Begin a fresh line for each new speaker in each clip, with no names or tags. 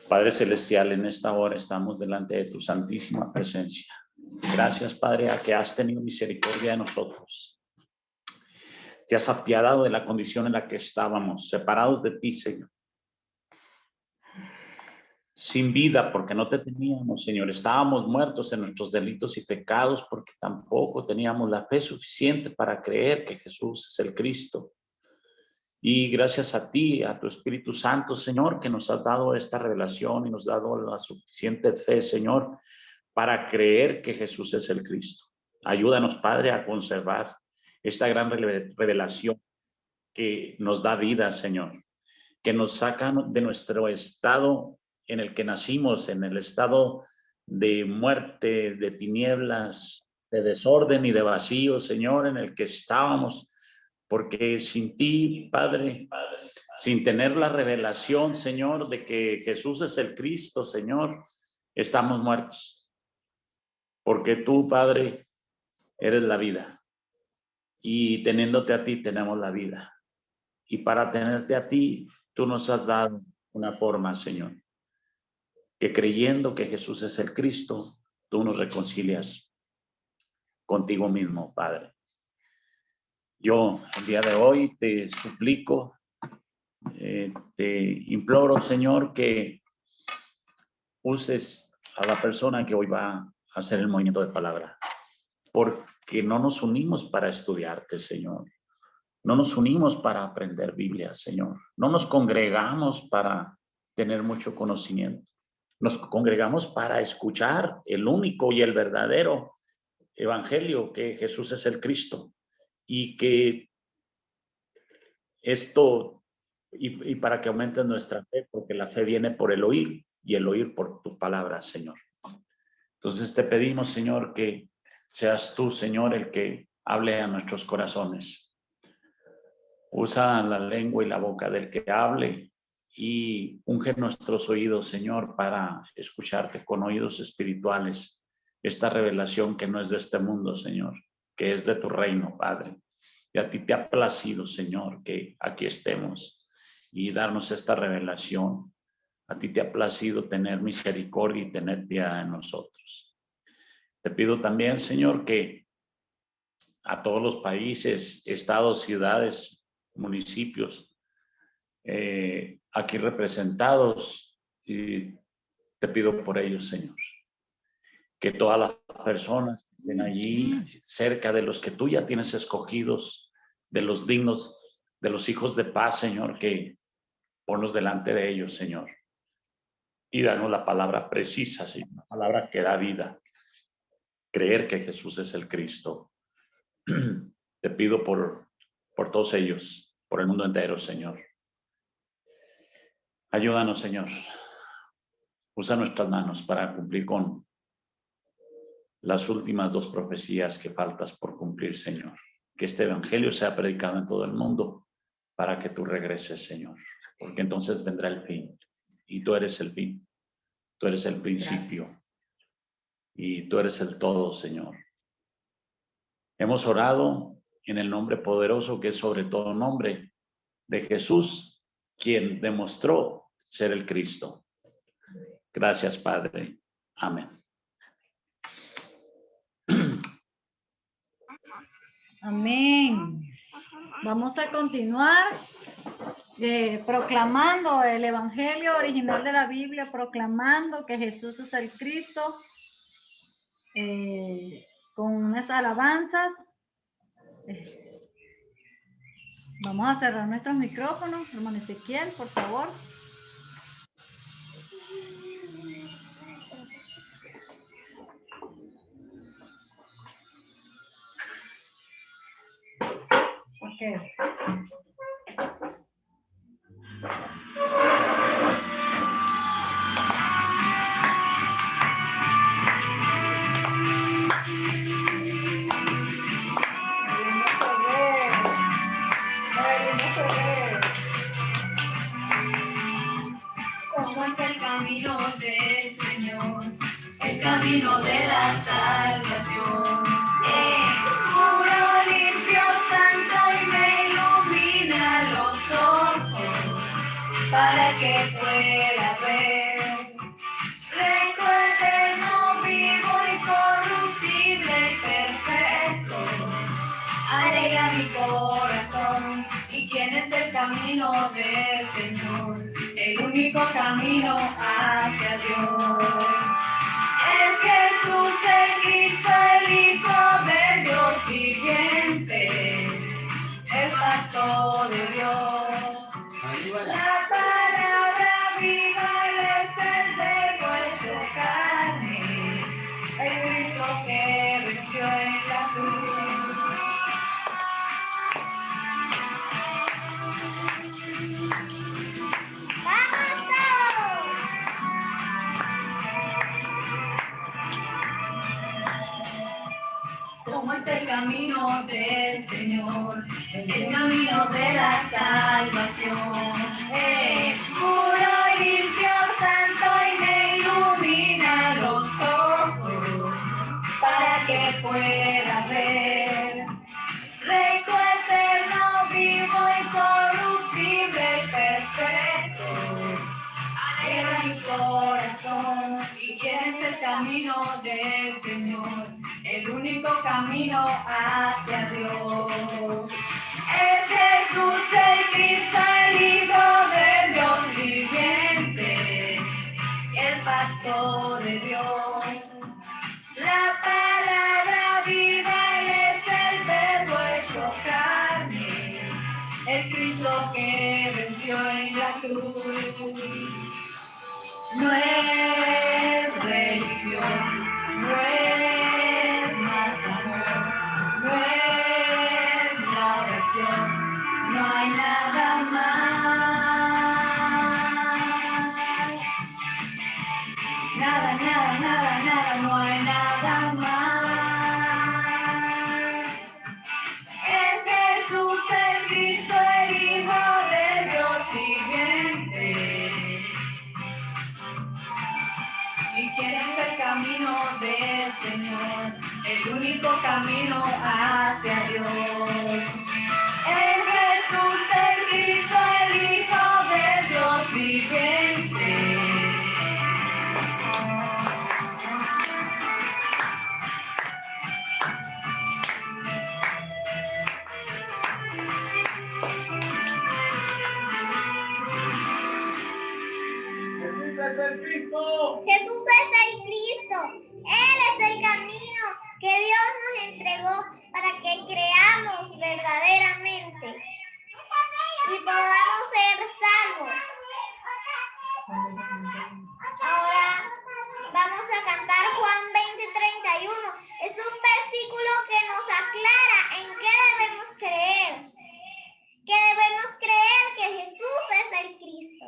Padre Celestial, en esta hora estamos delante de tu santísima presencia. Gracias, Padre, a que has tenido misericordia de nosotros. Te has apiadado de la condición en la que estábamos, separados de ti, Señor. Sin vida, porque no te teníamos, Señor. Estábamos muertos en nuestros delitos y pecados, porque tampoco teníamos la fe suficiente para creer que Jesús es el Cristo. Y gracias a ti, a tu Espíritu Santo, Señor, que nos has dado esta revelación y nos has dado la suficiente fe, Señor, para creer que Jesús es el Cristo. Ayúdanos, Padre, a conservar esta gran revelación que nos da vida, Señor, que nos saca de nuestro estado en el que nacimos, en el estado de muerte, de tinieblas, de desorden y de vacío, Señor, en el que estábamos. Porque sin ti, Padre, sin tener la revelación, Señor, de que Jesús es el Cristo, Señor, estamos muertos. Porque tú, Padre, eres la vida. Y teniéndote a ti, tenemos la vida. Y para tenerte a ti, tú nos has dado una forma, Señor, que creyendo que Jesús es el Cristo, tú nos reconcilias contigo mismo, Padre. Yo el día de hoy te suplico, te imploro, Señor, que uses a la persona que hoy va a hacer el movimiento de palabra, porque no nos unimos para estudiarte, Señor. No nos unimos para aprender Biblia, Señor. No nos congregamos para tener mucho conocimiento. Nos congregamos para escuchar el único y el verdadero evangelio, que Jesús es el Cristo. Y que esto, y para que aumente nuestra fe, porque la fe viene por el oír y el oír por tu palabra, Señor. Entonces te pedimos, Señor, que seas tú, Señor, el que hable a nuestros corazones. Usa la lengua y la boca del que hable y unge nuestros oídos, Señor, para escucharte con oídos espirituales. Esta revelación que no es de este mundo, Señor, que es de tu reino, Padre. Y a ti te ha placido, Señor, que aquí estemos y darnos esta revelación. A ti te ha placido tener misericordia y tener piedad de nosotros. Te pido también, Señor, que a todos los países, estados, ciudades, municipios, aquí representados, y te pido por ellos, Señor, que todas las personas que estén allí cerca de los que tú ya tienes escogidos, de los dignos, de los hijos de paz, Señor, que ponlos delante de ellos, Señor, y danos la palabra precisa, Señor, la palabra que da vida, creer que Jesús es el Cristo. Te pido por todos ellos, por el mundo entero, Señor. Ayúdanos, Señor. Usa nuestras manos para cumplir con las últimas 2 profecías que faltas por cumplir, Señor. Que este evangelio sea predicado en todo el mundo para que tú regreses, Señor. Porque entonces vendrá el fin. Y tú eres el fin. Tú eres el principio. Y tú eres el todo, Señor. Hemos orado en el nombre poderoso que es sobre todo nombre de Jesús, quien demostró ser el Cristo. Gracias, Padre. Amén.
Amén. Vamos a continuar proclamando el evangelio original de la Biblia, proclamando que Jesús es el Cristo, con unas alabanzas. Vamos a cerrar nuestros micrófonos. Hermano Ezequiel, por favor. Okay.
¿Cómo es el camino del Señor? El camino de la salvación. Es puro, limpio, santo y me ilumina. para que pueda ver. Recuerde no vivo y corruptible y perfecto, alegra mi corazón. ¿Y quién es el camino del Señor? El único camino hacia Dios. Es Jesús el Cristo, el Hijo de Dios viviente, el pacto de Dios. La palabra viva, Él es el verbo hecho carne, el Cristo que venció en la cruz.
¡Vamos todos!
Como es el camino del Señor, el camino de la salvación. Es puro y limpio, santo y me ilumina los ojos para que pueda ver. Recto, eterno, vivo, incorruptible y perfecto, alegra mi corazón. ¿Y quién es el camino del Señor? El único camino hacia Dios. Es Jesús el Cristo, el Hijo de Dios viviente, el pacto de Dios. La palabra viva, Él es el verbo hecho carne, el Cristo que venció en la cruz. No es religión, no es más amor, no es la oración, no hay nada más. Nada, nada, nada, nada, no hay nada más. Es Jesús el Cristo, el Hijo de Dios viviente. ¿Y quién es el camino del Señor? El único camino hacia Dios. Es Jesús el Cristo, el Hijo de Dios viviente.
Jesús es el Cristo.
Jesús es el Cristo. Él es el camino que Dios nos entregó para que creamos verdaderamente y podamos ser salvos. Ahora vamos a cantar Juan 20:31. Es un versículo que nos aclara en qué debemos creer. Que debemos creer que Jesús es el Cristo.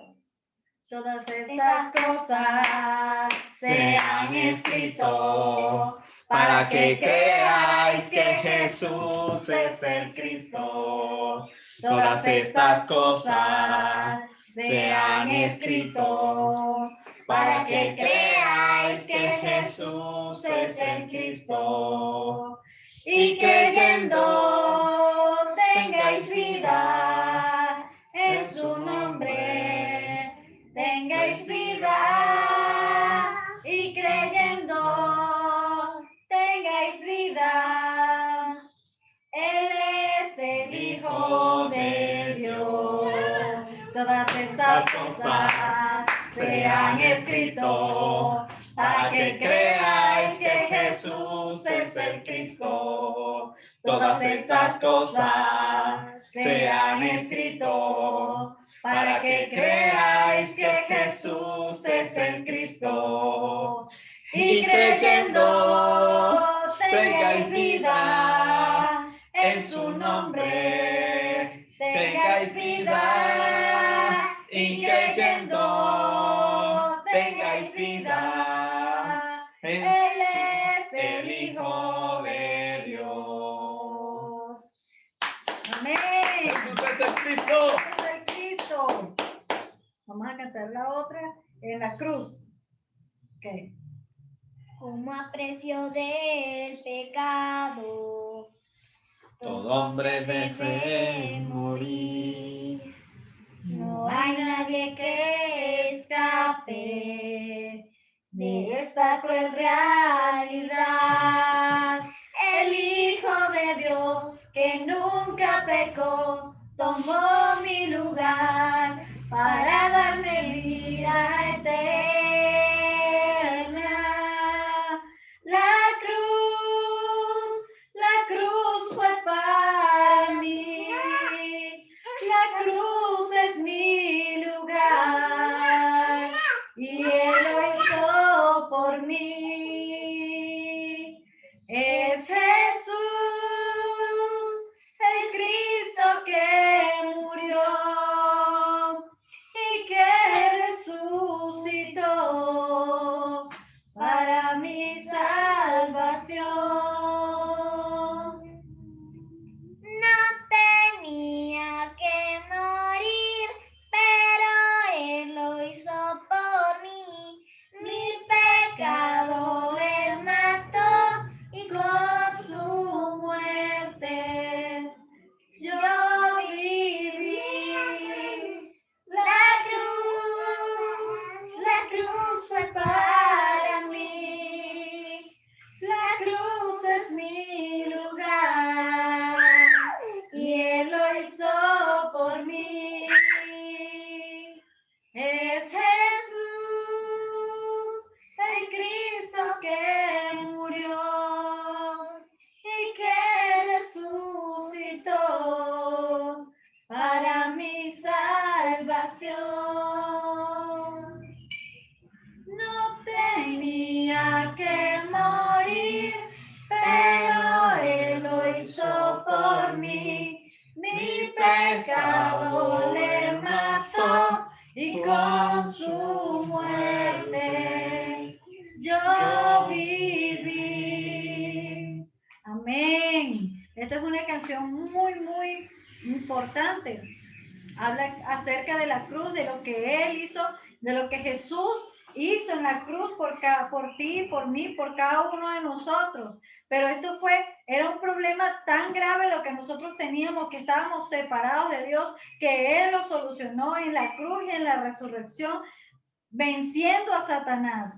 Todas estas cosas se han escrito para que creáis que Jesús es el Cristo. Todas estas cosas se han escrito para que creáis que Jesús es el Cristo. Y creyendo tengáis vida en su nombre. Tengáis vida y creyendo tengáis vida. Él es el Hijo de Dios. Todas estas cosas se han escrito para que creáis que Jesús es el Cristo. Todas estas cosas se han escrito para que creáis que Jesús es el Cristo. Y creyendo tengáis vida en su nombre. Tengáis vida y creyendo tengáis vida. Él es el Hijo de Dios. Amén.
Jesús es el Cristo.
Es el Cristo. Vamos a cantar la otra en la cruz. Okay.
Como aprecio del pecado,
Todo hombre debe morir.
no hay nadie que
esta cruel realidad. El Hijo de Dios que nunca pecó tomó mi lugar para darme vida eterna. La cruz fue para mí. La cruz es mi lugar y Él lo hizo por mí. Es Jesús, el Cristo que murió y que resucitó para mi salvación.
No tenía que morir, pero Él lo hizo por mí. Mi pecado Él mató y con su muerte yo viví. La cruz fue para mí. La cruz es mi lugar y Él lo hizo por mí.
Es Jesús, el Cristo que murió y que resucitó para mi salvación. No tenía que morir, pero Él lo hizo por mí. Mi pecado le mató y con su muerte yo viví. Amén. Esta es una canción muy, muy importante. Habla acerca de la cruz, de lo que Él hizo, de lo que Jesús hizo en la cruz por ti, por mí, por cada uno de nosotros. Pero era un problema tan grave lo que nosotros teníamos, que estábamos separados de Dios, que Él lo solucionó en la cruz y en la resurrección, venciendo a Satanás,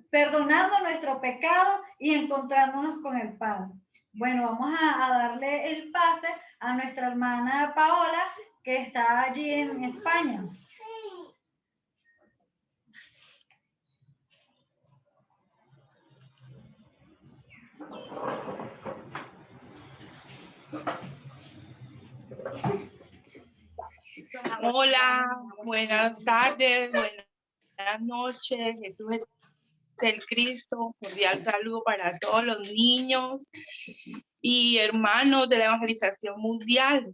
perdonando nuestro pecado y encontrándonos con el Padre. Bueno, vamos a darle el pase a nuestra hermana Paola, que está allí en España.
Hola, buenas tardes, buenas noches. Jesús es el Cristo. Cordial saludo para todos los niños y hermanos de la evangelización mundial.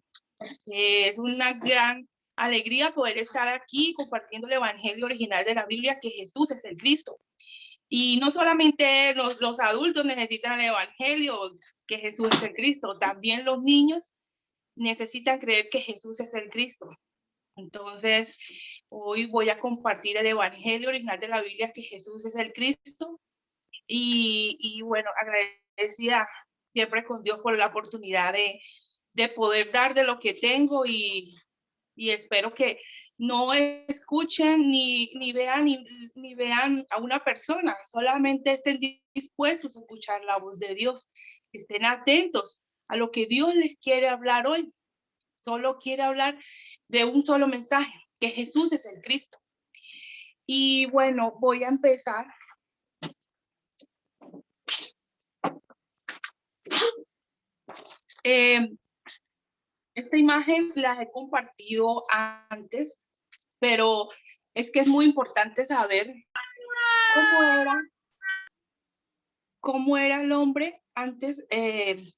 Es una gran alegría poder estar aquí compartiendo el evangelio original de la Biblia, que Jesús es el Cristo. Y no solamente los adultos necesitan el evangelio, que Jesús es el Cristo, también los niños necesitan creer que Jesús es el Cristo. Entonces, hoy voy a compartir el evangelio original de la Biblia, que Jesús es el Cristo. Y bueno, agradecida siempre con Dios por la oportunidad de poder dar de lo que tengo, y espero que no escuchen ni vean a una persona, solamente estén dispuestos a escuchar la voz de Dios, estén atentos a lo que Dios les quiere hablar hoy. Solo quiere hablar de un solo mensaje, que Jesús es el Cristo. Y bueno, voy a empezar. Esta imagen la he compartido antes, pero es que es muy importante saber cómo era el hombre antes,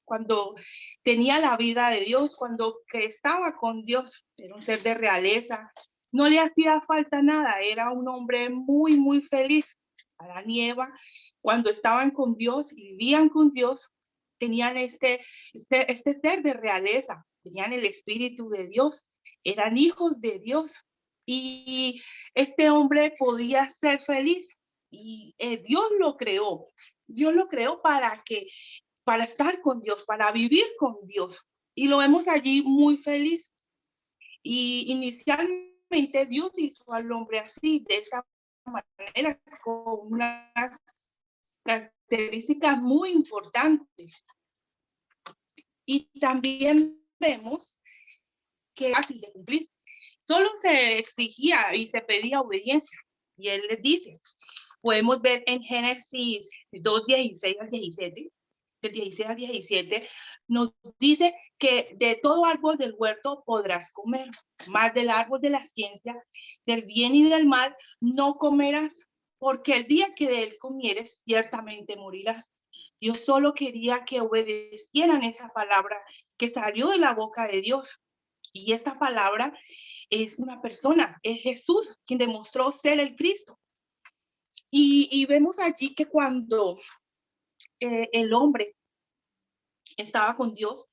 cuando tenía la vida de Dios, cuando que estaba con Dios. Era un ser de realeza, no le hacía falta nada, era un hombre muy, muy feliz. Adán y Eva, cuando estaban con Dios y vivían con Dios, tenían este ser de realeza, tenían el Espíritu de Dios, eran hijos de Dios, y este hombre podía ser feliz, y Dios lo creó para estar con Dios, para vivir con Dios, y lo vemos allí muy feliz. Y inicialmente Dios hizo al hombre así, de esa manera, con unas características muy importantes. Y también vemos que es fácil de cumplir. Solo se exigía y se pedía obediencia. Y él les dice, podemos ver en Génesis 2, 16 al 17, del 16 al 17, nos dice que de todo árbol del huerto podrás comer, mas del árbol de la ciencia, del bien y del mal, no comerás, porque el día que de él comieres, ciertamente morirás. Dios solo quería que obedecieran esa palabra que salió de la boca de Dios. Y esta palabra es una persona, es Jesús, quien demostró ser el Cristo. Y vemos allí que cuando el hombre estaba con Dios,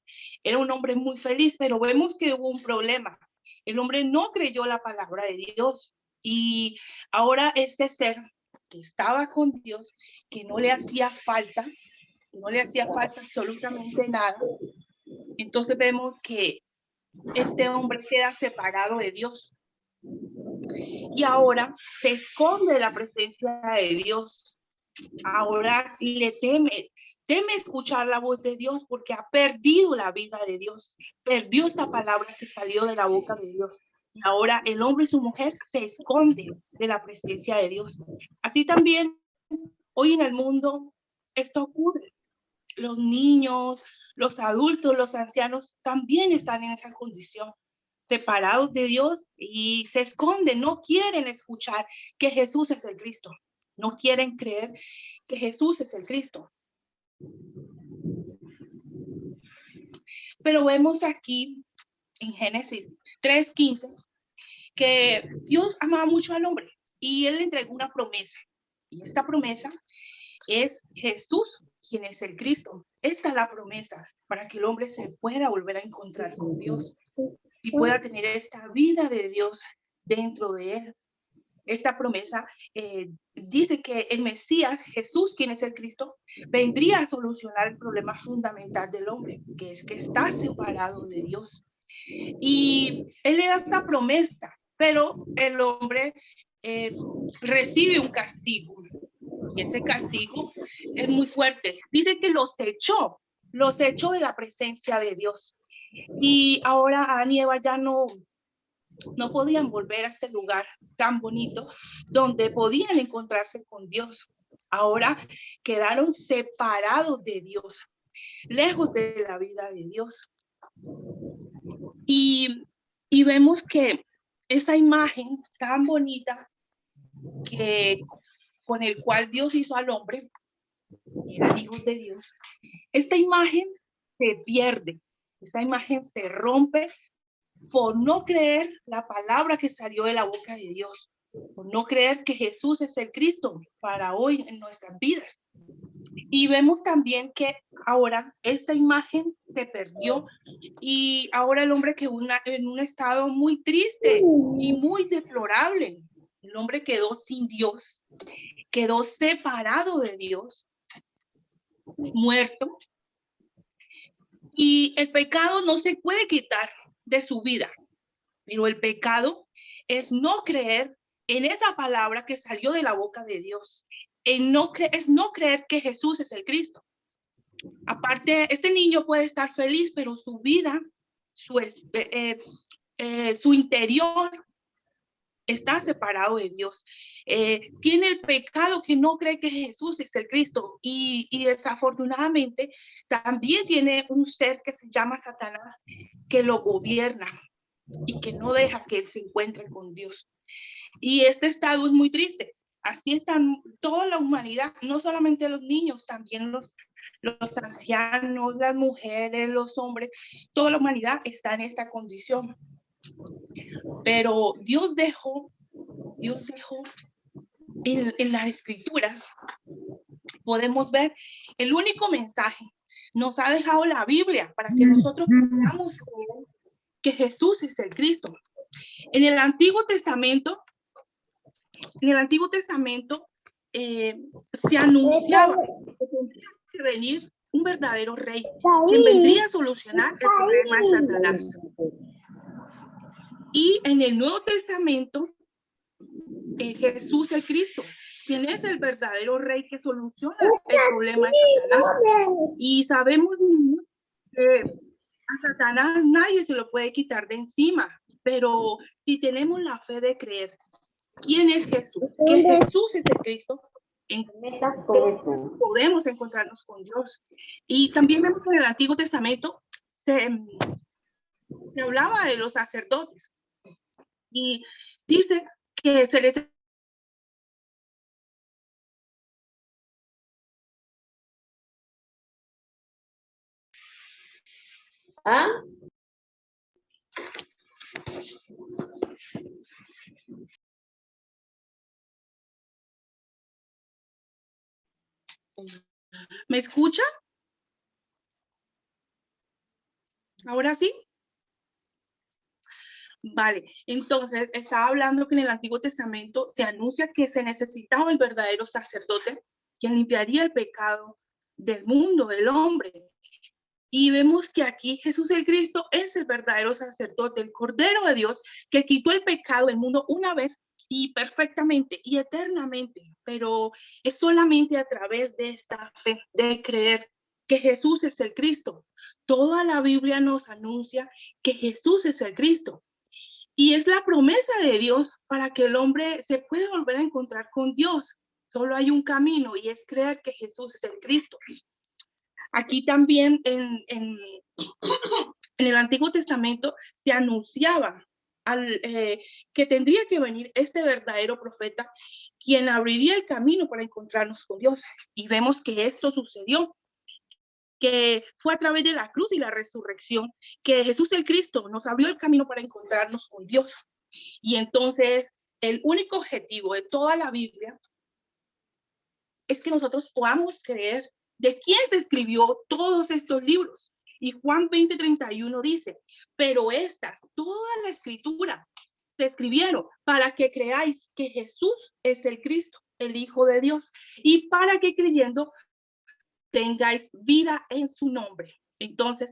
era un hombre muy feliz, pero vemos que hubo un problema. El hombre no creyó la palabra de Dios. Y ahora este ser que estaba con Dios, que no le hacía falta absolutamente nada, entonces vemos que este hombre queda separado de Dios. Y ahora se esconde de la presencia de Dios. Ahora le teme escuchar la voz de Dios porque ha perdido la vida de Dios, perdió esta palabra que salió de la boca de Dios. Y ahora el hombre y su mujer se esconden de la presencia de Dios. Así también hoy en el mundo esto ocurre. Los niños, los adultos, los ancianos también están en esa condición, separados de Dios y se esconden, no quieren escuchar que Jesús es el Cristo, no quieren creer que Jesús es el Cristo. Pero vemos aquí en Génesis 3:15 que Dios amaba mucho al hombre y él le entregó una promesa. Y esta promesa es Jesús, quien es el Cristo. Esta es la promesa para que el hombre se pueda volver a encontrar con Dios y pueda tener esta vida de Dios dentro de él. Esta promesa dice que el Mesías, Jesús, quien es el Cristo, vendría a solucionar el problema fundamental del hombre, que es que está separado de Dios. Y él le da esta promesa, pero el hombre recibe un castigo. Y ese castigo es muy fuerte. Dice que los echó de la presencia de Dios. Y ahora Adán y Eva ya no podían volver a este lugar tan bonito donde podían encontrarse con Dios. Ahora quedaron separados de Dios, lejos de la vida de Dios. Y vemos que esta imagen tan bonita que con el cual Dios hizo al hombre, eran hijos de Dios, esta imagen se pierde, esta imagen se rompe por no creer la palabra que salió de la boca de Dios, por no creer que Jesús es el Cristo para hoy en nuestras vidas. Y vemos también que ahora esta imagen se perdió y ahora el hombre quedó en un estado muy triste y muy deplorable. El hombre quedó sin Dios, quedó separado de Dios, muerto. Y el pecado no se puede quitar de su vida, pero el pecado es no creer en esa palabra que salió de la boca de Dios. Es no creer que Jesús es el Cristo. Aparte, este niño puede estar feliz, pero su vida, su interior está separado de Dios. Tiene el pecado que no cree que Jesús es el Cristo y desafortunadamente también tiene un ser que se llama Satanás que lo gobierna y que no deja que él se encuentre con Dios. Y este estado es muy triste. Así está toda la humanidad, no solamente los niños, también los ancianos, las mujeres, los hombres, toda la humanidad está en esta condición. Pero Dios dejó en las escrituras, podemos ver el único mensaje. Nos ha dejado la Biblia para que nosotros podamos creer que Jesús es el Cristo. En el Antiguo Testamento se anunciaba que tendría que venir un verdadero rey, quien vendría a solucionar el problema de Satanás. Y en el Nuevo Testamento Jesús el Cristo, quien es el verdadero rey que soluciona el problema de Satanás. Y sabemos que a Satanás nadie se lo puede quitar de encima, pero si tenemos la fe de creer quién es Jesús, que Jesús es el Cristo, podemos encontrarnos con Dios. Y también vemos que en el Antiguo Testamento se hablaba de los sacerdotes y dice que se les ¿Me escuchan? ¿Ahora sí? Vale, entonces estaba hablando que en el Antiguo Testamento se anuncia que se necesitaba el verdadero sacerdote, quien limpiaría el pecado del mundo, del hombre. Y vemos que aquí Jesús el Cristo es el verdadero sacerdote, el Cordero de Dios, que quitó el pecado del mundo una vez y perfectamente y eternamente, pero es solamente a través de esta fe, de creer que Jesús es el Cristo. Toda la Biblia nos anuncia que Jesús es el Cristo. Y es la promesa de Dios para que el hombre se pueda volver a encontrar con Dios. Solo hay un camino y es creer que Jesús es el Cristo. Aquí también en el Antiguo Testamento se anunciaba que tendría que venir este verdadero profeta, quien abriría el camino para encontrarnos con Dios. Y vemos que esto sucedió, que fue a través de la cruz y la resurrección, que Jesús el Cristo nos abrió el camino para encontrarnos con Dios. Y entonces el único objetivo de toda la Biblia es que nosotros podamos creer de quién se escribió todos estos libros. Y Juan 20:31 dice, pero estas, toda la escritura, se escribieron para que creáis que Jesús es el Cristo, el Hijo de Dios, y para que creyendo tengáis vida en su nombre. Entonces,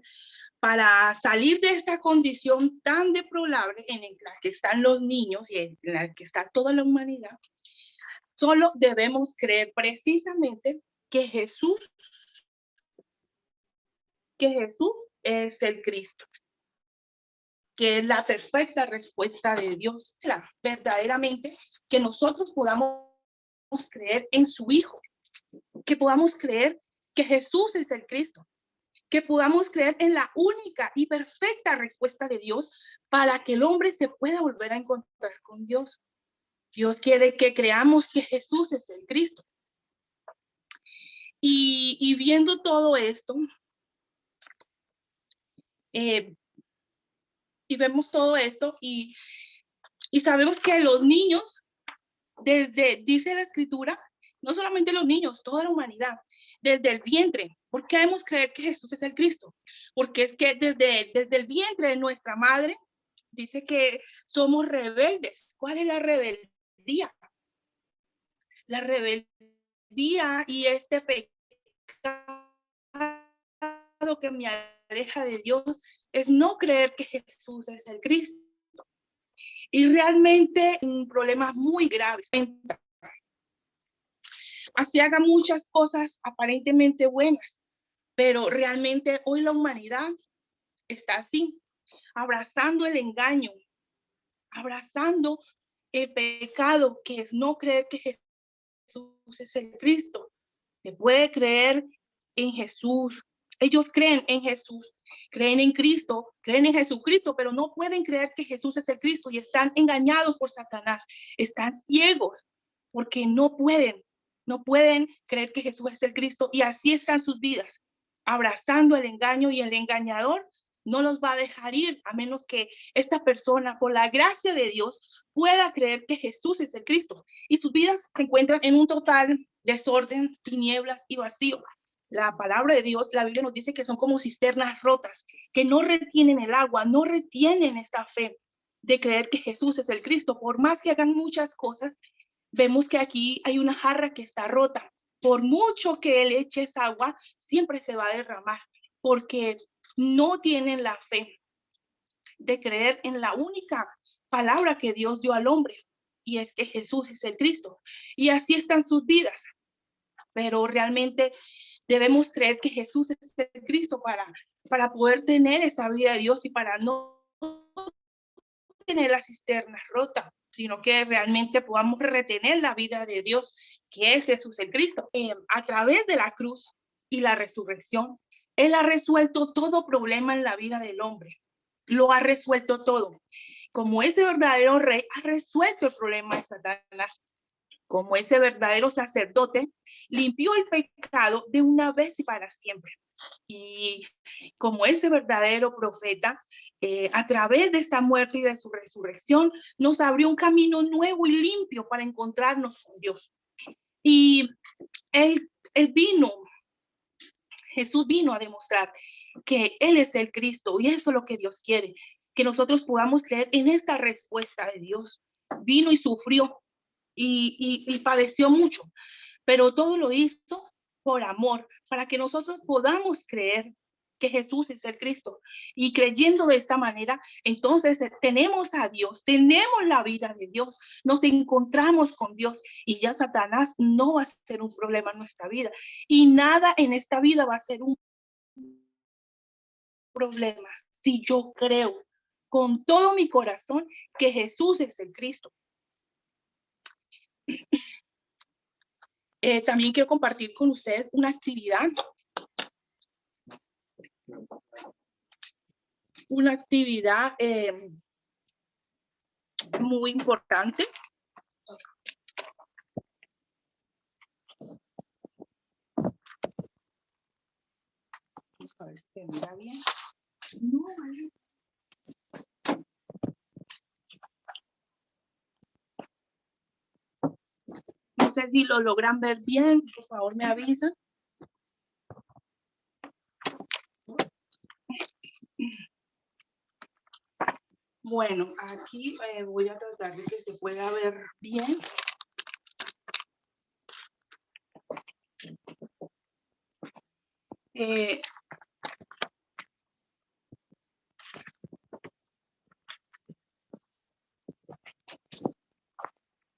para salir de esta condición tan deplorable en la que están los niños y en la que está toda la humanidad, solo debemos creer precisamente que Jesús es el Cristo, que es la perfecta respuesta de Dios, verdaderamente que nosotros podamos creer en su Hijo, que podamos creer que Jesús es el Cristo, que podamos creer en la única y perfecta respuesta de Dios para que el hombre se pueda volver a encontrar con Dios. Dios quiere que creamos que Jesús es el Cristo. Y viendo todo esto, y vemos todo esto y sabemos que los niños, dice la escritura, no solamente los niños, toda la humanidad, desde el vientre, ¿por qué debemos creer que Jesús es el Cristo? Porque es que desde el vientre de nuestra madre, dice que somos rebeldes. ¿Cuál es la rebeldía? La rebeldía y este pecado que me aleja de Dios es no creer que Jesús es el Cristo. Y realmente un problema muy grave. Así haga muchas cosas aparentemente buenas, pero realmente hoy la humanidad está así, abrazando el engaño, abrazando el pecado, que es no creer que Jesús es el Cristo. Se puede creer en Jesús. Ellos creen en Jesús, creen en Cristo, creen en Jesucristo, pero no pueden creer que Jesús es el Cristo y están engañados por Satanás. Están ciegos porque no pueden creer que Jesús es el Cristo y así están sus vidas, abrazando el engaño, y el engañador no los va a dejar ir a menos que esta persona, por la gracia de Dios, pueda creer que Jesús es el Cristo. Y sus vidas se encuentran en un total desorden, tinieblas y vacío. La palabra de Dios, la Biblia nos dice que son como cisternas rotas, que no retienen el agua, no retienen esta fe de creer que Jesús es el Cristo. Por más que hagan muchas cosas, vemos que aquí hay una jarra que está rota. Por mucho que le eches agua, siempre se va a derramar, porque no tienen la fe de creer en la única palabra que Dios dio al hombre, y es que Jesús es el Cristo. Y así están sus vidas. Pero realmente debemos creer que Jesús es el Cristo para poder tener esa vida de Dios y para no tener la cisterna rota, sino que realmente podamos retener la vida de Dios, que es Jesús el Cristo. A través de la cruz y la resurrección, Él ha resuelto todo problema en la vida del hombre. Lo ha resuelto todo. Como ese verdadero rey ha resuelto el problema de Satanás. Como ese verdadero sacerdote, limpió el pecado de una vez y para siempre. Y como ese verdadero profeta, a través de esta muerte y de su resurrección, nos abrió un camino nuevo y limpio para encontrarnos con Dios. Y Jesús vino a demostrar que Él es el Cristo, y eso es lo que Dios quiere, que nosotros podamos creer en esta respuesta de Dios. Vino y sufrió y padeció mucho, pero todo lo hizo por amor, para que nosotros podamos creer que Jesús es el Cristo. Y creyendo de esta manera, entonces tenemos a Dios, tenemos la vida de Dios, nos encontramos con Dios y ya Satanás no va a ser un problema en nuestra vida. Y nada en esta vida va a ser un problema si yo creo con todo mi corazón que Jesús es el Cristo. También quiero compartir con ustedes una actividad. Una actividad muy importante. Vamos a ver si se mira bien. No, vale. No sé si lo logran ver bien, por favor me avisan. Bueno, aquí voy a tratar de que se pueda ver bien.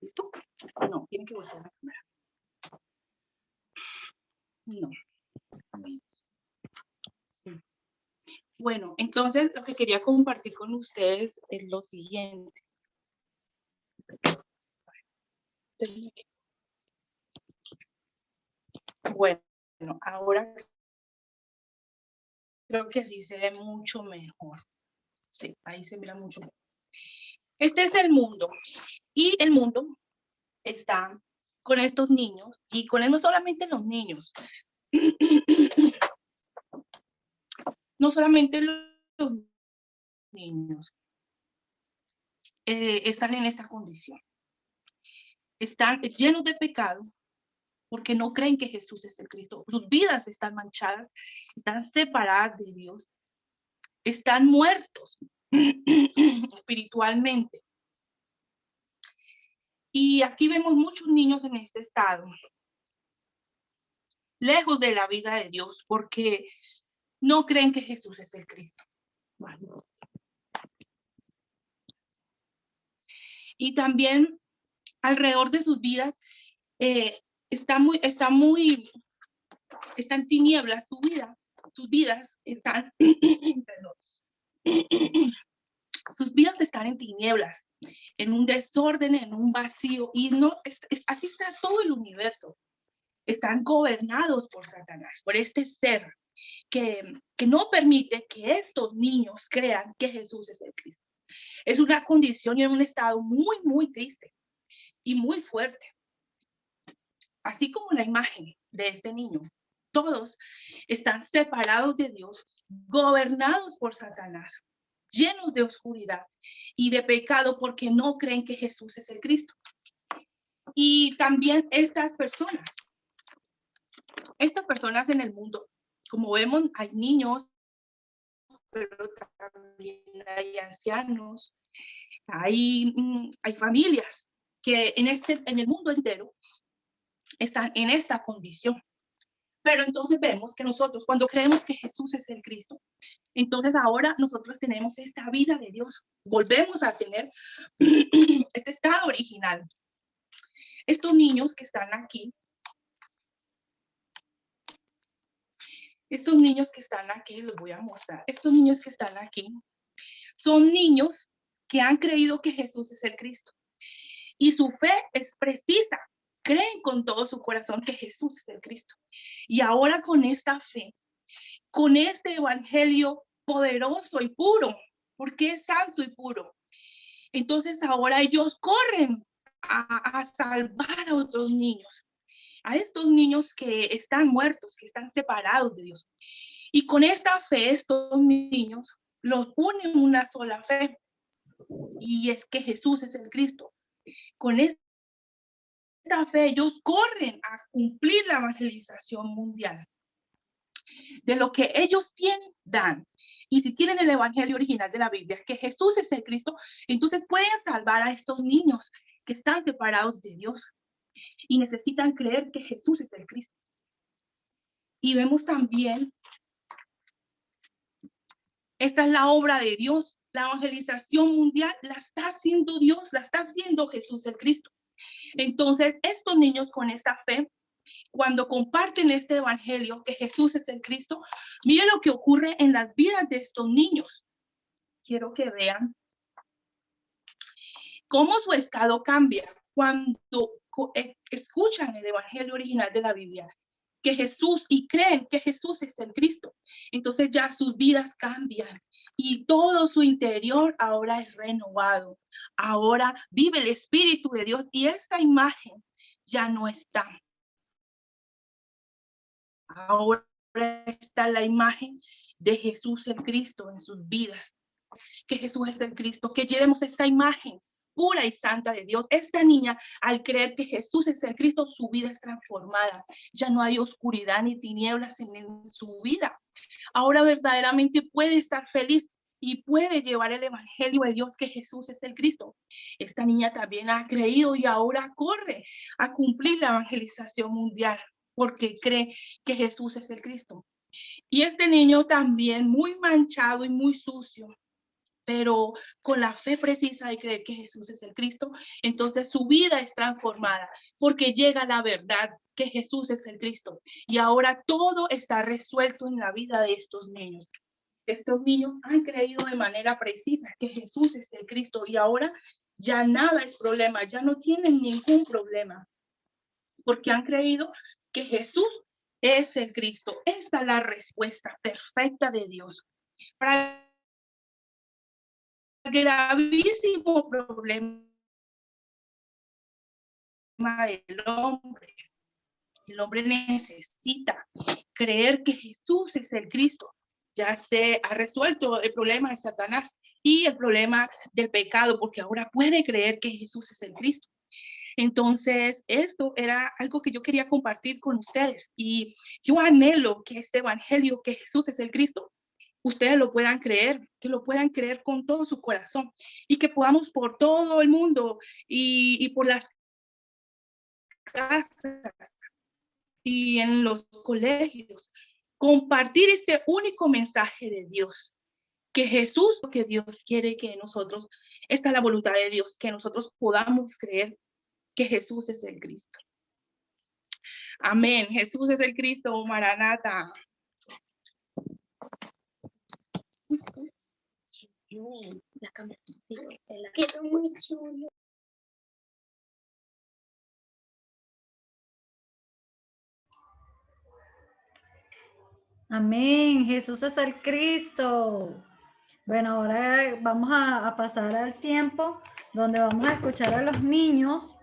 ¿Listo? No, tiene que voltear la cámara. No. Sí. Bueno, entonces lo que quería compartir con ustedes es lo siguiente. Bueno, ahora creo que así se ve mucho mejor. Sí, ahí se mira mucho mejor. Este es el mundo. Y el mundo está con estos niños y con él no solamente los niños. No solamente los niños están en esta condición. Están llenos de pecado porque no creen que Jesús es el Cristo. Sus vidas están manchadas, están separadas de Dios, están muertos espiritualmente. Y aquí vemos muchos niños en este estado, lejos de la vida de Dios, porque no creen que Jesús es el Cristo. Bueno. Y también alrededor de sus vidas está en tinieblas su vida. Sus vidas están, perdón, sus vidas están en tinieblas, en un desorden, en un vacío, y no así está todo el universo. Están gobernados por Satanás, por este ser que no permite que estos niños crean que Jesús es el Cristo. Es una condición y un estado muy, muy triste y muy fuerte. Así como la imagen de este niño, todos están separados de Dios, gobernados por Satanás, llenos de oscuridad y de pecado porque no creen que Jesús es el Cristo. Y también estas personas en el mundo, como vemos, hay niños, pero también hay ancianos, hay familias que en el mundo entero están en esta condición. Pero entonces vemos que nosotros, cuando creemos que Jesús es el Cristo, entonces ahora nosotros tenemos esta vida de Dios. Volvemos a tener este estado original. Estos niños que están aquí, les voy a mostrar. Estos niños que están aquí son niños que han creído que Jesús es el Cristo. Y su fe es precisa. Creen con todo su corazón que Jesús es el Cristo. Y ahora con esta fe, con este evangelio poderoso y puro, porque es santo y puro, entonces ahora ellos corren a salvar a otros niños, a estos niños que están muertos, que están separados de Dios. Y con esta fe, estos niños los unen una sola fe, y es que Jesús es el Cristo. Con esta fe, ellos corren a cumplir la evangelización mundial. De lo que ellos tienen, dan. Y si tienen el evangelio original de la Biblia, que Jesús es el Cristo, entonces pueden salvar a estos niños que están separados de Dios y necesitan creer que Jesús es el Cristo. Y vemos también, esta es la obra de Dios. La evangelización mundial la está haciendo Dios, la está haciendo Jesús el Cristo. Entonces, estos niños con esta fe, cuando comparten este evangelio que Jesús es el Cristo, miren lo que ocurre en las vidas de estos niños. Quiero que vean cómo su estado cambia cuando escuchan el evangelio original de la Biblia, que Jesús, y creen que Jesús es el Cristo. Entonces ya sus vidas cambian y todo su interior ahora es renovado. Ahora vive el Espíritu de Dios y esta imagen ya no está. Ahora está la imagen de Jesús el Cristo en sus vidas. Que Jesús es el Cristo, que llevemos esta imagen pura y santa de Dios. Esta niña, al creer que Jesús es el Cristo, su vida es transformada. Ya no hay oscuridad ni tinieblas en su vida. Ahora verdaderamente puede estar feliz y puede llevar el evangelio de Dios, que Jesús es el Cristo. Esta niña también ha creído y ahora corre a cumplir la evangelización mundial, porque cree que Jesús es el Cristo. Y este niño también muy manchado y muy sucio, pero con la fe precisa de creer que Jesús es el Cristo, entonces su vida es transformada, porque llega la verdad que Jesús es el Cristo. Y ahora todo está resuelto en la vida de estos niños. Estos niños han creído de manera precisa que Jesús es el Cristo y ahora ya nada es problema, ya no tienen ningún problema, porque han creído que Jesús es el Cristo. Esta es la respuesta perfecta de Dios para el gravísimo problema del hombre. El hombre necesita creer que Jesús es el Cristo. Ya se ha resuelto el problema de Satanás y el problema del pecado, porque ahora puede creer que Jesús es el Cristo. Entonces, esto era algo que yo quería compartir con ustedes, y yo anhelo que este evangelio, que Jesús es el Cristo, ustedes lo puedan creer, que lo puedan creer con todo su corazón, y que podamos por todo el mundo y por las casas y en los colegios compartir este único mensaje de Dios, que Jesús, que Dios quiere que nosotros, esta es la voluntad de Dios, que nosotros podamos creer que Jesús es el Cristo. Amén. Jesús es el Cristo, Maranata.
Quedó muy chulo.
Amén. Jesús es el Cristo. Bueno, ahora vamos a pasar al tiempo donde vamos a escuchar a los niños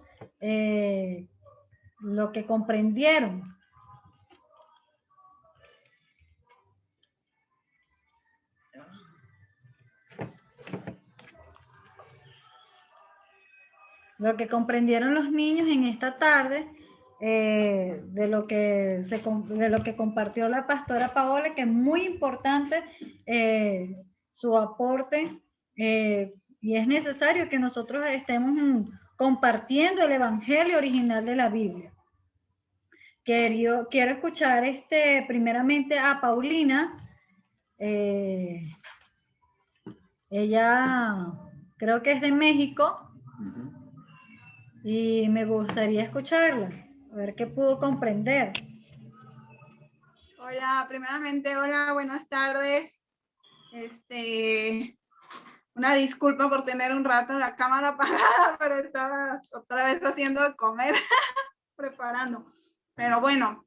lo que comprendieron. Lo que comprendieron los niños en esta tarde, de lo que compartió la pastora Paola, que es muy importante su aporte, y es necesario que nosotros estemos compartiendo el evangelio original de la Biblia. quiero escuchar primeramente a Paulina. Ella creo que es de México y me gustaría escucharla, a ver qué pudo comprender.
Hola, primeramente, hola, buenas tardes. Una disculpa por tener un rato la cámara apagada, pero estaba otra vez haciendo de comer, preparando. Pero bueno,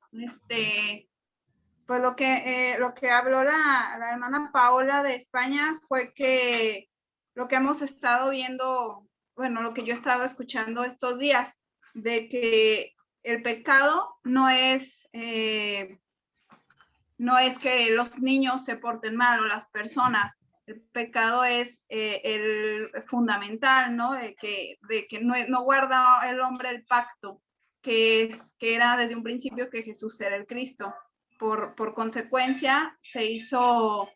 pues lo que habló la hermana Paola de España fue que lo que hemos estado viendo, bueno, lo que yo he estado escuchando estos días, de que el pecado no es que los niños se porten mal o las personas. El pecado es el fundamental, ¿no? De que no guarda el hombre el pacto, que era desde un principio que Jesús era el Cristo. Por consecuencia, se hizo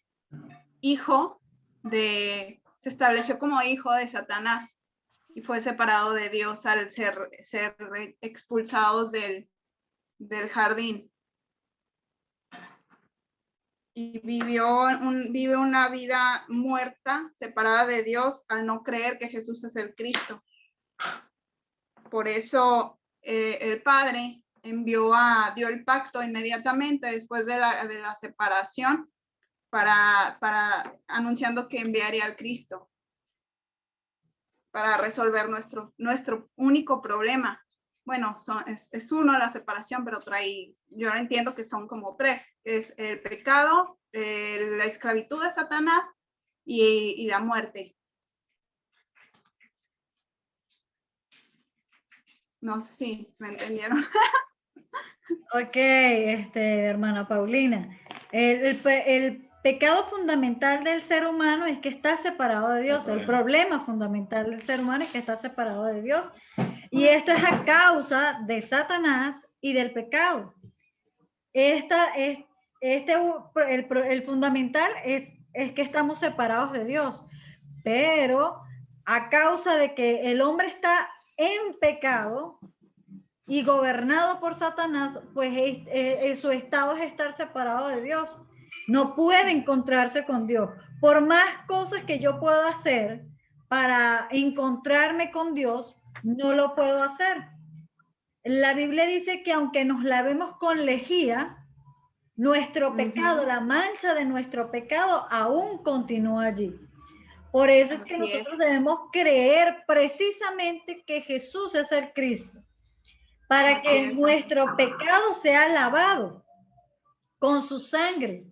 se estableció como hijo de Satanás y fue separado de Dios al ser expulsados del jardín. Y vive una vida muerta, separada de Dios, al no creer que Jesús es el Cristo. Por eso el Padre dio el pacto inmediatamente después de la separación para anunciando que enviaría al Cristo para resolver nuestro único problema. Bueno, es uno la separación, pero yo entiendo que son como tres. Es el pecado, la esclavitud de Satanás y la muerte. No sé si me entendieron.
Ok, hermana Paulina. El pecado fundamental del ser humano es que está separado de Dios. El problema fundamental del ser humano es que está separado de Dios. Y esto es a causa de Satanás y del pecado. El fundamental es que estamos separados de Dios. Pero a causa de que el hombre está en pecado y gobernado por Satanás, pues su estado es estar separado de Dios. No puede encontrarse con Dios. Por más cosas que yo pueda hacer para encontrarme con Dios, no lo puedo hacer. La Biblia dice que aunque nos lavemos con lejía, nuestro pecado, la mancha de nuestro pecado aún continúa allí. Por eso es que nosotros debemos creer precisamente que Jesús es el Cristo, para que nuestro pecado sea lavado con su sangre,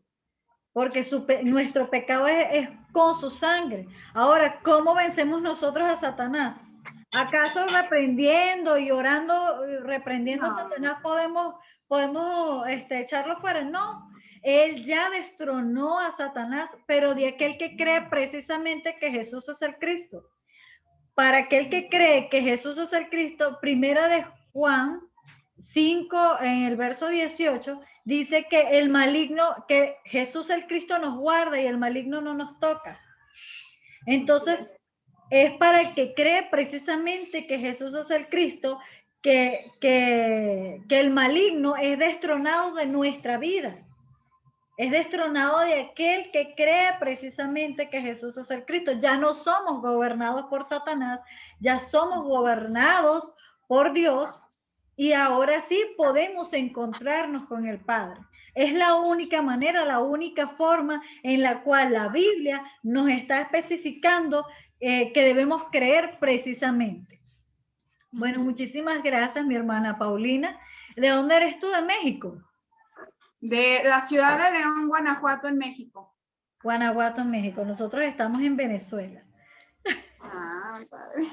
porque nuestro pecado es con su sangre. Ahora, ¿cómo vencemos nosotros a Satanás? ¿Acaso reprendiendo y orando, reprendiendo a Satanás podemos echarlo fuera? No, él ya destronó a Satanás, pero de aquel que cree precisamente que Jesús es el Cristo. Para aquel que cree que Jesús es el Cristo, primera de Juan 5, en el verso 18, dice que el maligno, que Jesús el Cristo nos guarda y el maligno no nos toca. Entonces, es para el que cree precisamente que Jesús es el Cristo, que el maligno es destronado de nuestra vida. Es destronado de aquel que cree precisamente que Jesús es el Cristo. Ya no somos gobernados por Satanás, ya somos gobernados por Dios y ahora sí podemos encontrarnos con el Padre. Es la única manera, la única forma en la cual la Biblia nos está especificando que debemos creer precisamente. Bueno, muchísimas gracias, mi hermana Paulina. ¿De dónde eres tú? ¿De México?
De la ciudad de León, Guanajuato, en México.
Guanajuato, en México. Nosotros estamos en Venezuela.
Ah, padre.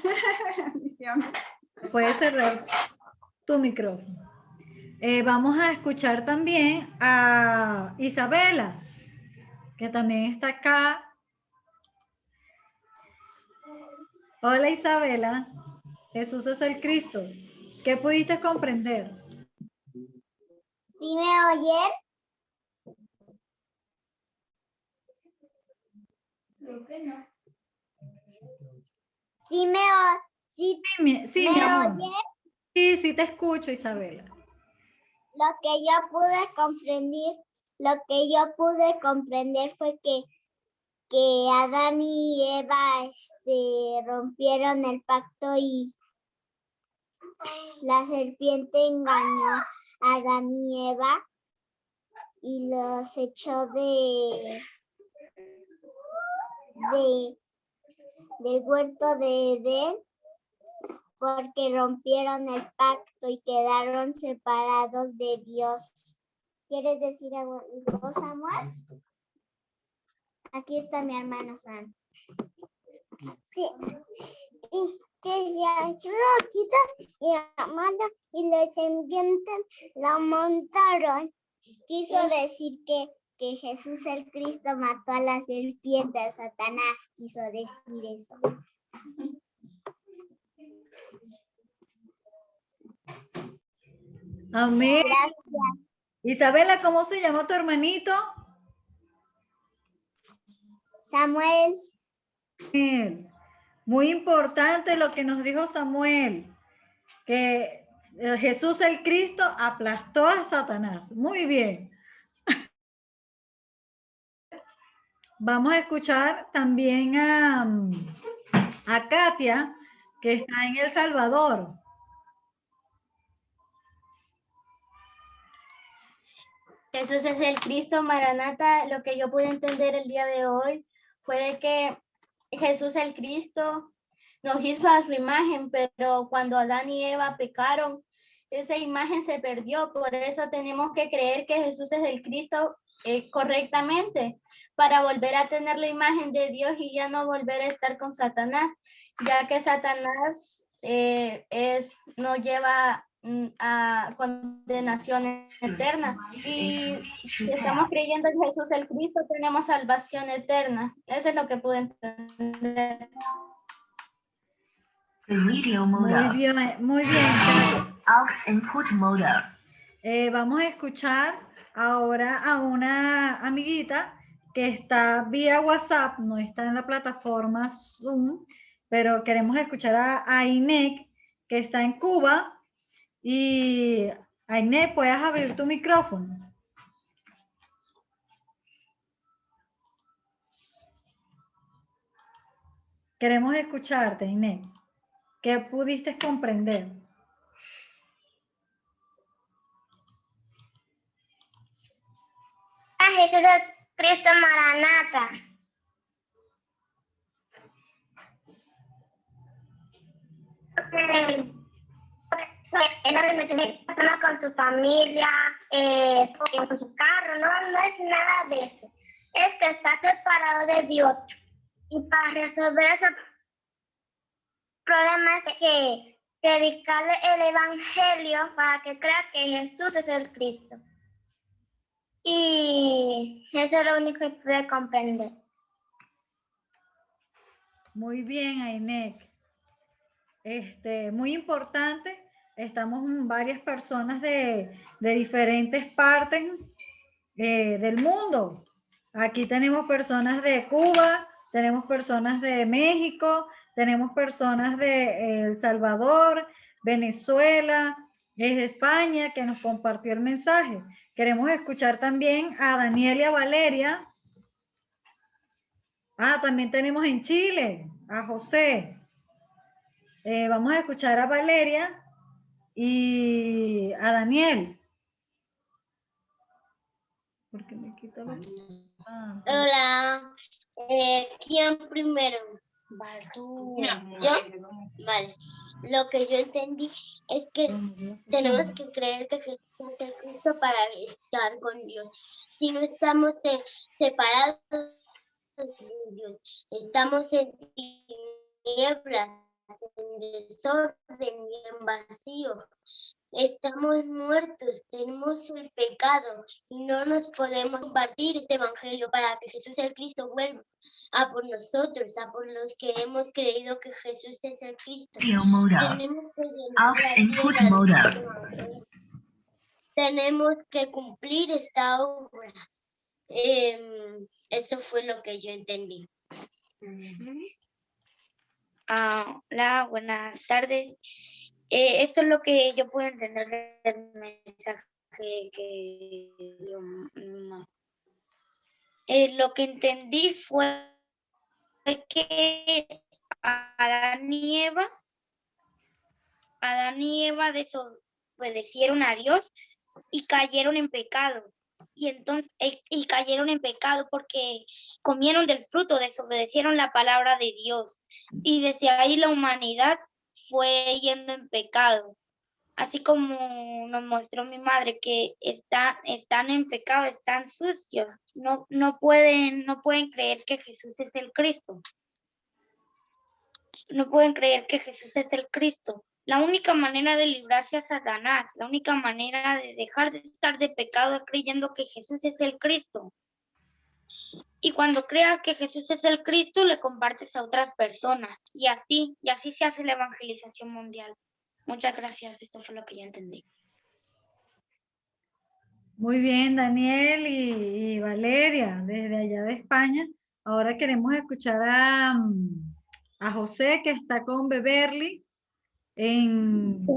Puedes cerrar tu micrófono. Vamos a escuchar también a Isabela, que también está acá. Hola, Isabela. Jesús es el Cristo. ¿Qué pudiste comprender?
¿Sí me oyen? Creo que no. ¿Sí me oyen?
Sí, mi amor. Sí, sí te escucho, Isabela.
Lo que yo pude comprender fue que Adán y Eva rompieron el pacto y la serpiente engañó a Adán y Eva y los echó del huerto de Edén porque rompieron el pacto y quedaron separados de Dios. ¿Quieres decir algo, Samuel? Aquí está mi hermano Sam. Sí. Y que se lo quitan y la matan y los descendientes la montaron. Quiso decir que Jesús el Cristo mató a la serpiente, Satanás quiso decir eso.
Amén.
Gracias.
Isabela, ¿cómo se llama tu hermanito?
Samuel.
Bien. Muy importante lo que nos dijo Samuel, que Jesús el Cristo aplastó a Satanás. Muy bien. Vamos a escuchar también a Katia, que está en El Salvador.
Jesús es el Cristo, Maranata. Lo que yo pude entender el día de hoy fue de que Jesús el Cristo nos hizo a su imagen, pero cuando Adán y Eva pecaron, esa imagen se perdió. Por eso tenemos que creer que Jesús es el Cristo correctamente, para volver a tener la imagen de Dios y ya no volver a estar con Satanás, ya que Satanás no lleva a condenación eterna. Y si estamos creyendo en Jesús el Cristo, tenemos salvación eterna. Eso es lo que pude entender.
Muy bien. Vamos a escuchar ahora a una amiguita que está vía WhatsApp, no está en la plataforma Zoom, pero queremos escuchar a Inés, que está en Cuba. Y Inés, ¿puedes abrir tu micrófono? Queremos escucharte, Inés. ¿Qué pudiste comprender?
Jesús es Cristo, Maranata. Enormemente con su familia, con su carro, no es nada de eso. Es que está separado de Dios. Y para resolver ese problema es que predicarle el evangelio para que crea que Jesús es el Cristo. Y eso es lo único que pude comprender.
Muy bien, Ainek. Muy importante. Estamos varias personas de diferentes partes del mundo. Aquí tenemos personas de Cuba, tenemos personas de México, tenemos personas de El Salvador, Venezuela, España, que nos compartió el mensaje. Queremos escuchar también a Daniel y a Valeria. También tenemos en Chile a José. Vamos a escuchar a Valeria y a Daniel. ¿Por qué me quita la...
Hola. ¿Quién primero? Tú. ¿Yo? Vale. Lo que yo entendí es que tenemos que creer que Jesús es el Cristo para estar con Dios. Si no estamos separados de Dios, estamos en tinieblas, en desorden y en vacío. Estamos muertos, tenemos el pecado y no nos podemos compartir este evangelio para que Jesús el Cristo vuelva a por nosotros, a por los que hemos creído que Jesús es el Cristo. Tenemos que cumplir esta obra. Eso fue lo que yo entendí.
Hola, buenas tardes. Esto es lo que yo puedo entender del mensaje
Lo que entendí fue que Adán y Eva desobedecieron a Dios y cayeron en pecado. Y entonces cayeron en pecado porque comieron del fruto, desobedecieron la palabra de Dios. Y desde ahí la humanidad fue yendo en pecado. Así como nos mostró mi madre, que están en pecado, están sucios, no pueden creer que Jesús es el Cristo. No pueden creer que Jesús es el Cristo. La única manera de librarse a Satanás, la única manera de dejar de estar de pecado es creyendo que Jesús es el Cristo. Y cuando creas que Jesús es el Cristo, le compartes a otras personas. Y así se hace la evangelización mundial. Muchas gracias, esto fue lo que yo entendí.
Muy bien, Daniel y Valeria, desde allá de España. Ahora queremos escuchar a José, que está con Beverly en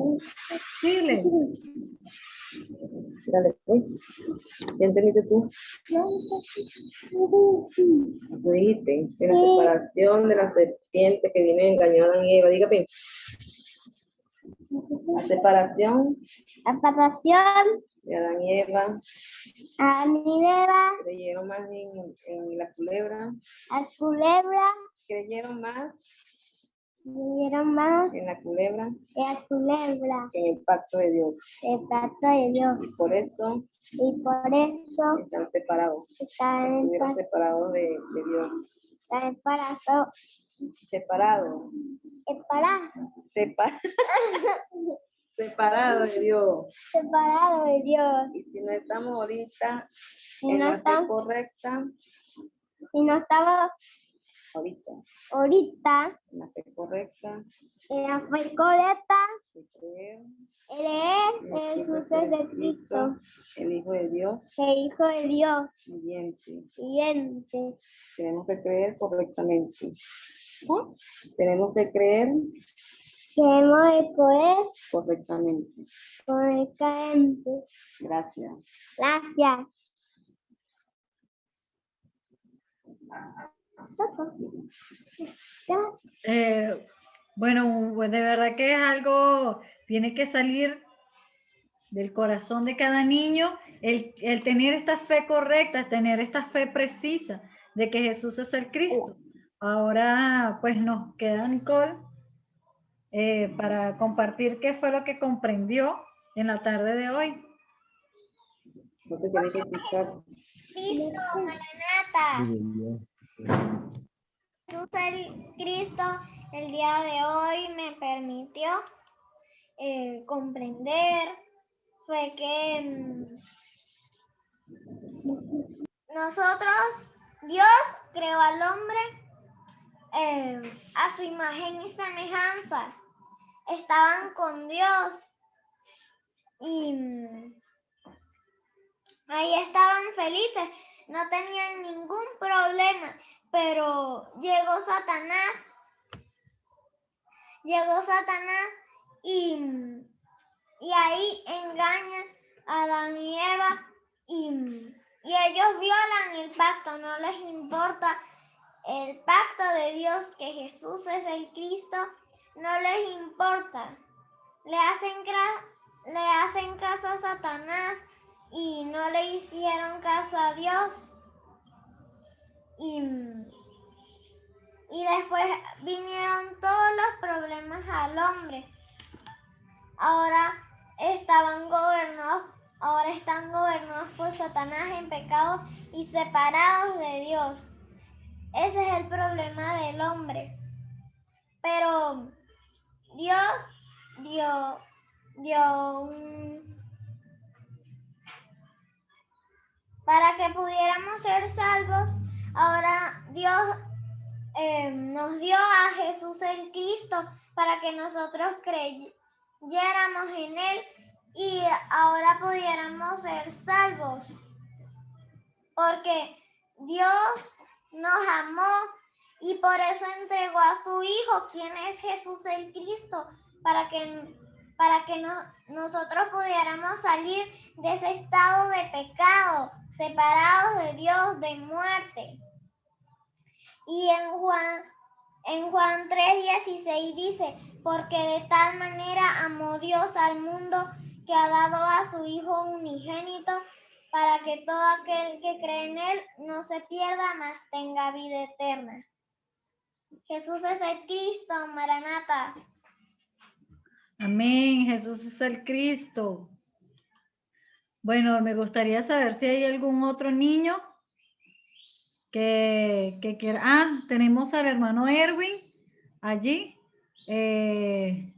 Chile.
Dale, pues. ¿Ya entendiste tú? Tú dijiste, en la separación de la serpiente que viene engañó a Adán y Eva. Dígame. La separación de Adán y Eva. Creyeron más en la culebra. Creyeron más en la culebra que en el pacto de Dios. Y por eso están separados. Estuvieron separados de Dios. Separados de Dios. Y si no estamos ahorita en la fe correcta, ahorita en la fe correcta, de creer que Jesús es el Cristo, el Hijo de Dios, viviente. Tenemos que creer correctamente. Tenemos que creer correctamente. Gracias.
Bueno, pues de verdad que es algo, tiene que salir del corazón de cada niño el tener esta fe correcta, tener esta fe precisa de que Jesús es el Cristo. Ahora pues nos queda Nicole para compartir qué fue lo que comprendió en la tarde de hoy.
No te tienes que escuchar.
Cristo, Maranata. Jesús el Cristo el día de hoy me permitió comprender fue que Dios creó al hombre a su imagen y semejanza. Estaban con Dios y ahí estaban felices, no tenían ningún problema, pero llegó Satanás y ahí engañan a Adán y Eva y ellos violan el pacto, no les importa el pacto de Dios, que Jesús es el Cristo, no les importa. Le hacen caso a Satanás y no le hicieron caso a Dios. Y después vinieron todos los problemas al hombre. Ahora están gobernados por Satanás en pecado y separados de Dios. Ese es el problema del hombre. Pero Dios dio para que pudiéramos ser salvos. Ahora Dios nos dio a Jesús el Cristo para que nosotros creyéramos en Él y ahora pudiéramos ser salvos. Porque Dios nos amó y por eso entregó a su Hijo, quien es Jesús el Cristo, para para que nosotros pudiéramos salir de ese estado de pecado, separados de Dios, de muerte. Y en Juan 3:16 dice, porque de tal manera amó Dios al mundo que ha dado a su Hijo unigénito, para que todo aquel que cree en Él no se pierda, mas tenga vida eterna. Jesús es el Cristo, Maranata.
Amén, Jesús es el Cristo. Bueno, me gustaría saber si hay algún otro niño que quiera. Ah, tenemos al hermano Erwin allí. Tiene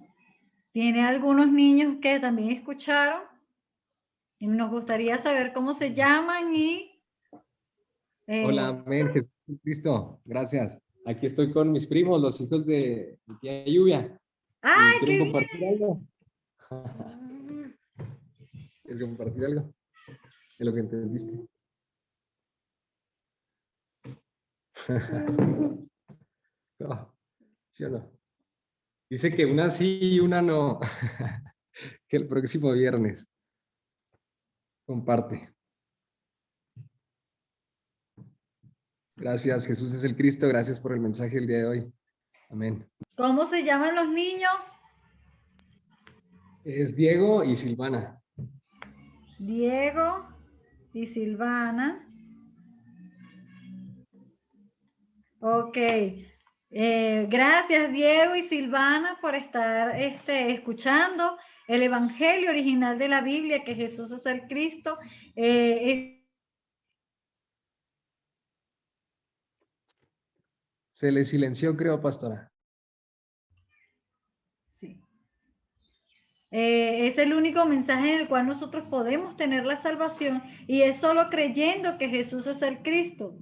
algunos niños que también escucharon. Y nos gustaría saber cómo se llaman y...
Hola, amén, Jesucristo, gracias. Aquí estoy con mis primos, los hijos de mi tía Lluvia.
¡Ay, qué
¿Quieren
bien!
compartir algo? ¿Quieres compartir algo de lo que entendiste? No, ¿sí o no? Dice que una sí y una no. Que el próximo viernes. Comparte. Gracias, Jesús es el Cristo. Gracias por el mensaje del día de hoy. Amén.
¿Cómo se llaman los niños?
Es Diego y Silvana.
Diego y Silvana. Ok. Gracias, Diego y Silvana, por estar escuchando el Evangelio original de la Biblia, que Jesús es el Cristo.
Se le silenció, creo, pastora.
Sí. Es el único mensaje en el cual nosotros podemos tener la salvación, y es solo creyendo que Jesús es el Cristo.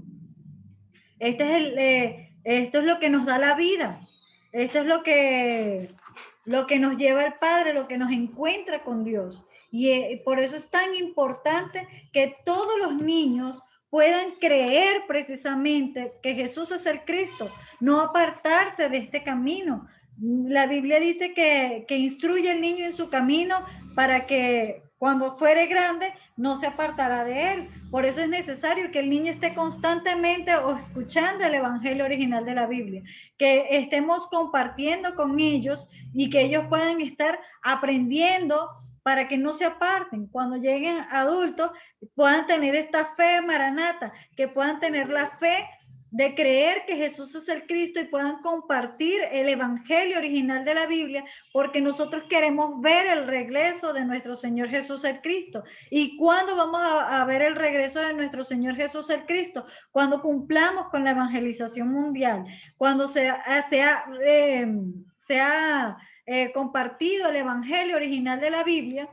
Esto es lo que nos da la vida. Esto es lo que nos lleva al Padre, lo que nos encuentra con Dios. Y por eso es tan importante que todos los niños puedan creer precisamente que Jesús es el Cristo, no apartarse de este camino. La Biblia dice que instruye al niño en su camino para que cuando fuere grande no se apartará de él. Por eso es necesario que el niño esté constantemente escuchando el Evangelio original de la Biblia, que estemos compartiendo con ellos y que ellos puedan estar aprendiendo para que no se aparten. Cuando lleguen adultos puedan tener esta fe maranata, que puedan tener la fe de creer que Jesús es el Cristo y puedan compartir el Evangelio original de la Biblia, porque nosotros queremos ver el regreso de nuestro Señor Jesús el Cristo. ¿Y cuándo vamos a ver el regreso de nuestro Señor Jesús el Cristo? Cuando cumplamos con la evangelización mundial, cuando sea compartido el Evangelio original de la Biblia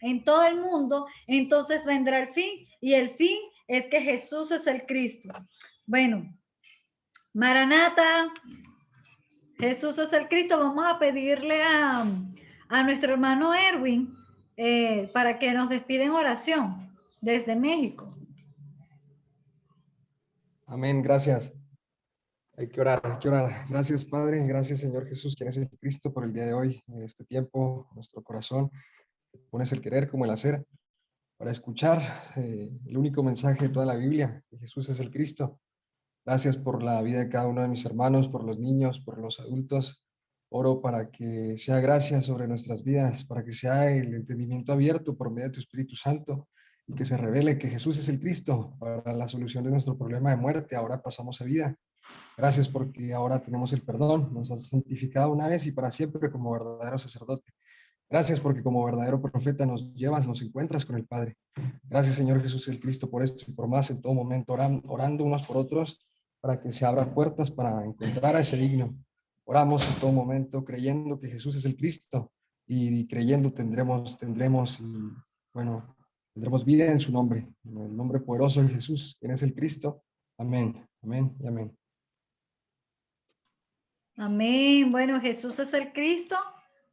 en todo el mundo, entonces vendrá el fin, y el fin es que Jesús es el Cristo. Bueno, Maranata, Jesús es el Cristo. Vamos a pedirle a nuestro hermano Erwin para que nos despida en oración desde México.
Amén, gracias. Hay que orar, hay que orar. Gracias, Padre. Gracias, Señor Jesús, quien es el Cristo, por el día de hoy, en este tiempo, nuestro corazón. Pones el querer como el hacer para escuchar el único mensaje de toda la Biblia, que Jesús es el Cristo. Gracias por la vida de cada uno de mis hermanos, por los niños, por los adultos. Oro para que sea gracia sobre nuestras vidas, para que sea el entendimiento abierto por medio de tu Espíritu Santo y que se revele que Jesús es el Cristo para la solución de nuestro problema de muerte. Ahora pasamos a vida. Gracias porque ahora tenemos el perdón. Nos has santificado una vez y para siempre como verdadero sacerdote. Gracias porque como verdadero profeta nos llevas, nos encuentras con el Padre. Gracias, Señor Jesús el Cristo, por esto y por más en todo momento, orando unos por otros para que se abran puertas para encontrar a ese digno. Oramos en todo momento creyendo que Jesús es el Cristo y creyendo tendremos vida en su nombre, en el nombre poderoso de Jesús, quien es el Cristo. Amén, amén y amén.
Amén. Bueno, Jesús es el Cristo.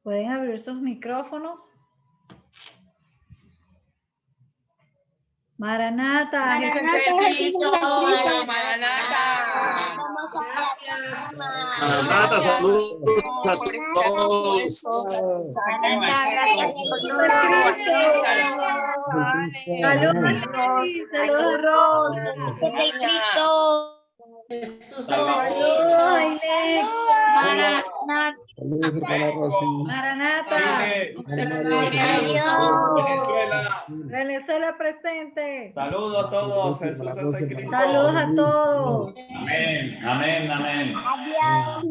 Pueden abrir sus micrófonos. Maranata.
Jesús es el Cristo. Maranata.
Maranata, saludos a todos.
Saludos, saludos.
Es el Cristo.
Saludos, Inés.
Maranata.
Saludos, hermana Rosy.
Maranata.
Venezuela.
Venezuela presente.
Saludos a todos. Jesús es el Cristo.
Saludos a todos.
Amén, amén, amén.
Adiós,